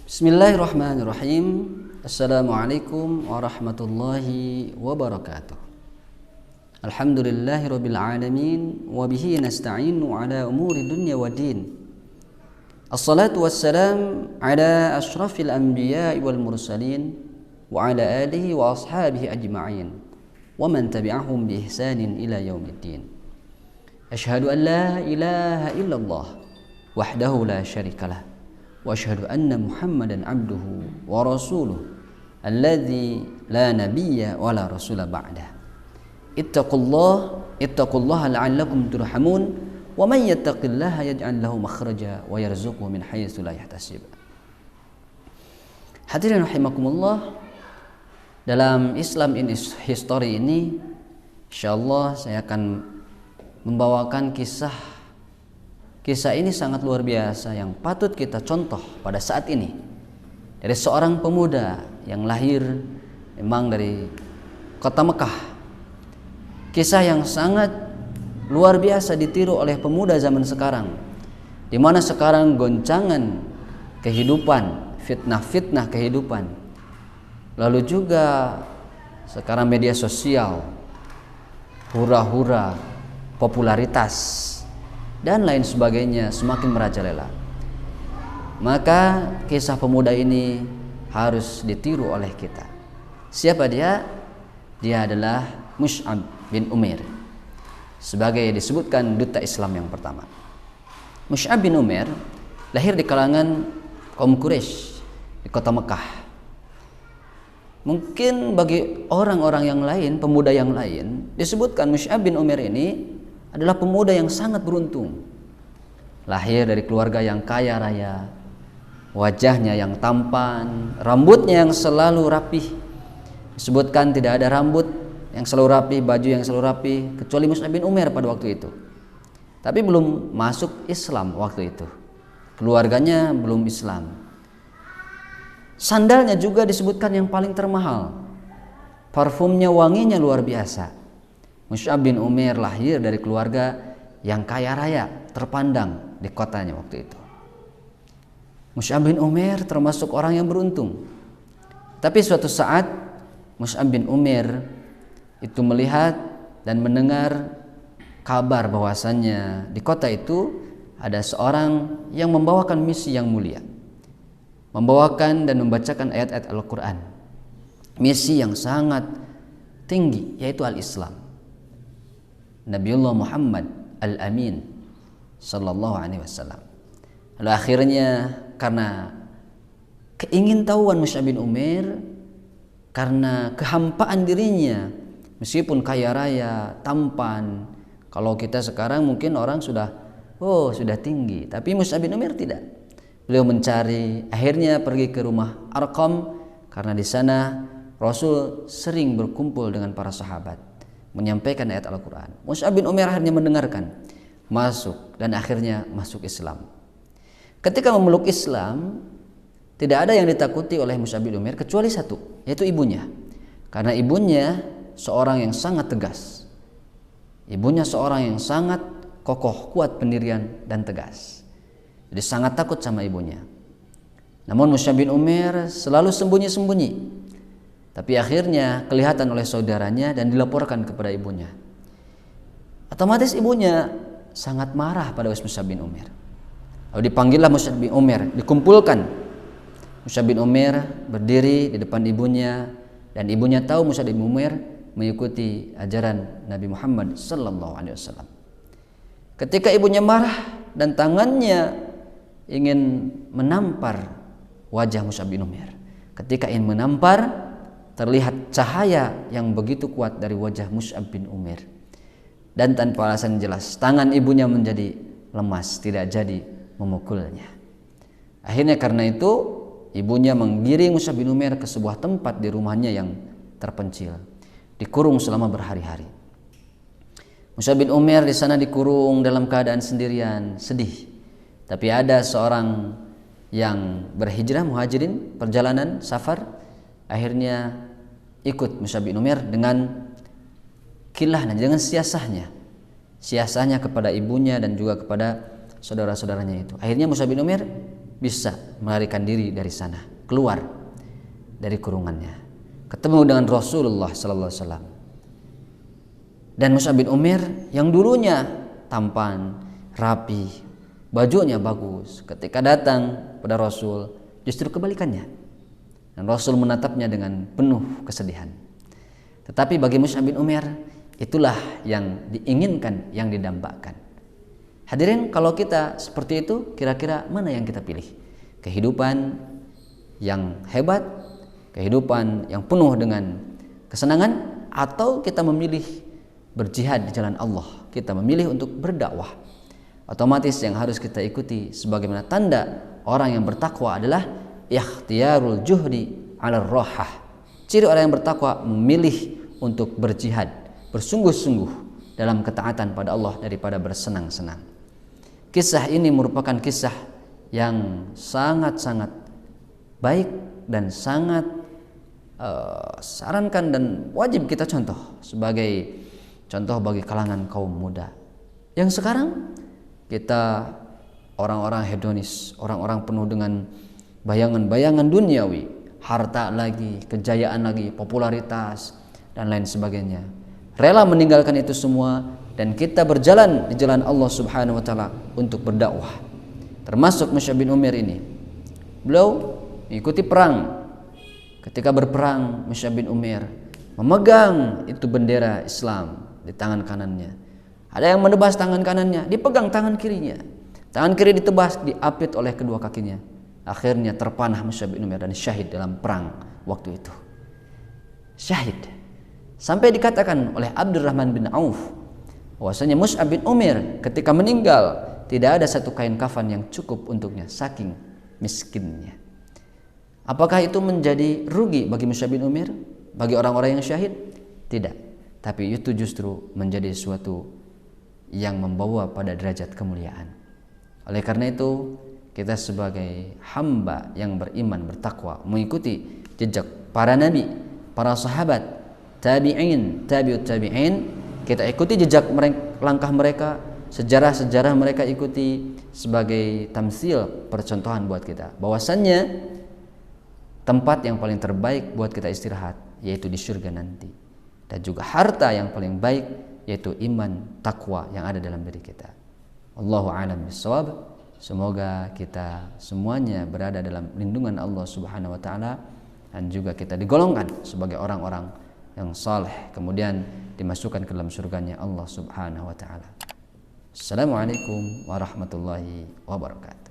Bismillahirrahmanirrahim. Assalamualaikum warahmatullahi wabarakatuh. Alhamdulillahirabbil alamin wa bihi nasta'inu ala umuri dunya waddin. Assalatu wassalam ala asyrafil anbiya'i wal mursalin wa ala alihi wa ashabihi ajma'in wa man tabi'ahum bi ihsanin ila yaumiddin. Asyhadu an la ilaha illallah wahdahu la syarikalah wa asyhadu anna Muhammadan abduhu wa rasuluh alladzi la nabiyya wa la rasula ba'dah. Ittaqullaha la'allakum turhamun wa man yattaqillaha yaj'al lahu makhraja wa yarzuqhu min haitsu la yahtasib. Hadirin rahimakumullah, dalam Islam in History ini insyaallah saya akan membawakan kisah ini sangat luar biasa yang patut kita contoh pada saat ini, dari seorang pemuda yang lahir memang dari kota Mekah. Kisah yang sangat luar biasa ditiru oleh pemuda zaman sekarang, di mana sekarang goncangan kehidupan, fitnah-fitnah kehidupan, lalu juga sekarang media sosial, hura-hura, popularitas dan lain sebagainya semakin merajalela. Maka kisah pemuda ini harus ditiru oleh kita. Siapa dia? Dia adalah Mus'ab bin Umair, sebagai disebutkan duta Islam yang pertama. Mus'ab bin Umair lahir di kalangan kaum Quraisy di kota Mekah. Mungkin bagi orang-orang yang lain, pemuda yang lain, disebutkan Mus'ab bin Umair ini adalah pemuda yang sangat beruntung. Lahir dari keluarga yang kaya raya, wajahnya yang tampan, rambutnya yang selalu rapih. Disebutkan tidak ada rambut yang selalu rapih, baju yang selalu rapih, kecuali Mus'ab bin Umair pada waktu itu. Tapi belum masuk Islam waktu itu. Keluarganya belum Islam. Sandalnya juga disebutkan yang paling termahal. Parfumnya wanginya luar biasa. Mus'ab bin Umair lahir dari keluarga yang kaya raya, terpandang di kotanya waktu itu. Mus'ab bin Umair termasuk orang yang beruntung. Tapi suatu saat Mus'ab bin Umair itu melihat dan mendengar kabar bahwasannya di kota itu ada seorang yang membawakan misi yang mulia, membawakan dan membacakan ayat-ayat Al-Quran, misi yang sangat tinggi, yaitu Al-Islam. Nabiullah Muhammad Al-Amin sallallahu alaihi wasallam. Lalu akhirnya karena keingintahuan Mus'ab bin Umair, karena kehampaan dirinya, meskipun kaya raya, tampan, kalau kita sekarang mungkin orang sudah tinggi, tapi Mus'ab bin Umair tidak. Beliau mencari, akhirnya pergi ke rumah Arqam, karena di sana Rasul sering berkumpul dengan para sahabat, menyampaikan ayat Al-Quran. Mus'ab bin Umair akhirnya mendengarkan, masuk, dan akhirnya masuk Islam. Ketika memeluk Islam, tidak ada yang ditakuti oleh Mus'ab bin Umair kecuali satu, yaitu ibunya. Karena ibunya seorang yang sangat tegas, ibunya seorang yang sangat kokoh, kuat pendirian dan tegas. Jadi sangat takut sama ibunya. Namun Mus'ab bin Umair selalu sembunyi-sembunyi. Tapi akhirnya kelihatan oleh saudaranya dan dilaporkan kepada ibunya. Otomatis ibunya sangat marah pada Mus'ab bin Umair. Lalu dipanggillah Mus'ab bin Umair, dikumpulkan. Mus'ab bin Umair berdiri di depan ibunya, dan ibunya tahu Mus'ab bin Umair mengikuti ajaran Nabi Muhammad sallallahu alaihi wasallam. Ketika ibunya marah dan tangannya ingin menampar wajah Mus'ab bin Umair, ketika ingin menampar, terlihat cahaya yang begitu kuat dari wajah Mus'ab bin Umair, dan tanpa alasan jelas tangan ibunya menjadi lemas, tidak jadi memukulnya. Akhirnya karena itu ibunya menggiring Mus'ab bin Umair ke sebuah tempat di rumahnya yang terpencil, dikurung selama berhari-hari. Mus'ab bin Umair di sana dikurung dalam keadaan sendirian, sedih. Tapi ada seorang yang berhijrah, muhajirin, perjalanan safar, akhirnya ikut Mus'ab bin Umair dengan kilahnya, dengan siasahnya kepada ibunya dan juga kepada saudara-saudaranya itu. Akhirnya Mus'ab bin Umair bisa melarikan diri dari sana, keluar dari kurungannya, ketemu dengan Rasulullah sallallahu alaihi wasallam. Dan Mus'ab bin Umair yang dulunya tampan, rapi, bajunya bagus, ketika datang pada Rasul justru kebalikannya. Dan Rasul menatapnya dengan penuh kesedihan. Tetapi bagi Mus'ab bin Umair itulah yang diinginkan, yang didambakan. Hadirin, kalau kita seperti itu, kira-kira mana yang kita pilih? Kehidupan yang hebat, kehidupan yang penuh dengan kesenangan, atau kita memilih berjihad di jalan Allah, kita memilih untuk berdakwah? Otomatis yang harus kita ikuti sebagaimana tanda orang yang bertakwa adalah ikhtiyarul juhdi 'ala rohah. Ciri orang yang bertakwa memilih untuk berjihad, bersungguh-sungguh dalam ketaatan pada Allah daripada bersenang-senang. Kisah ini merupakan kisah yang sangat-sangat baik dan sangat sarankan dan wajib kita contoh sebagai contoh bagi kalangan kaum muda. Yang sekarang kita orang-orang hedonis, orang-orang penuh dengan bayangan-bayangan duniawi, harta lagi, kejayaan lagi, popularitas dan lain sebagainya. Rela meninggalkan itu semua dan kita berjalan di jalan Allah Subhanahu wa taala untuk berdakwah. Termasuk Mus'ab bin Umair ini. Beliau mengikuti perang. Ketika berperang, Mus'ab bin Umair memegang itu bendera Islam di tangan kanannya. Ada yang menebas tangan kanannya, dipegang tangan kirinya. Tangan kiri ditebas, diapit oleh kedua kakinya. Akhirnya terpanah Mus'ab bin Umair dan syahid dalam perang waktu itu. Syahid. Sampai dikatakan oleh Abdurrahman bin Auf bahwasanya Mus'ab bin Umair ketika meninggal tidak ada satu kain kafan yang cukup untuknya, saking miskinnya. Apakah itu menjadi rugi bagi Mus'ab bin Umair, bagi orang-orang yang syahid? Tidak. Tapi itu justru menjadi suatu yang membawa pada derajat kemuliaan. Oleh karena itu, kita sebagai hamba yang beriman, bertakwa, mengikuti jejak para nabi, para sahabat, tabi'in, tabi'ut tabi'in, kita ikuti jejak mereka, langkah mereka, sejarah-sejarah mereka ikuti sebagai tamsil, percontohan buat kita. Bahwasannya tempat yang paling terbaik buat kita istirahat yaitu di surga nanti. Dan juga harta yang paling baik yaitu iman, takwa yang ada dalam diri kita. Allahu a'lam bishawab. Semoga kita semuanya berada dalam lindungan Allah Subhanahu wa taala dan juga kita digolongkan sebagai orang-orang yang saleh kemudian dimasukkan ke dalam surganya Allah Subhanahu wa taala. Assalamualaikum warahmatullahi wabarakatuh.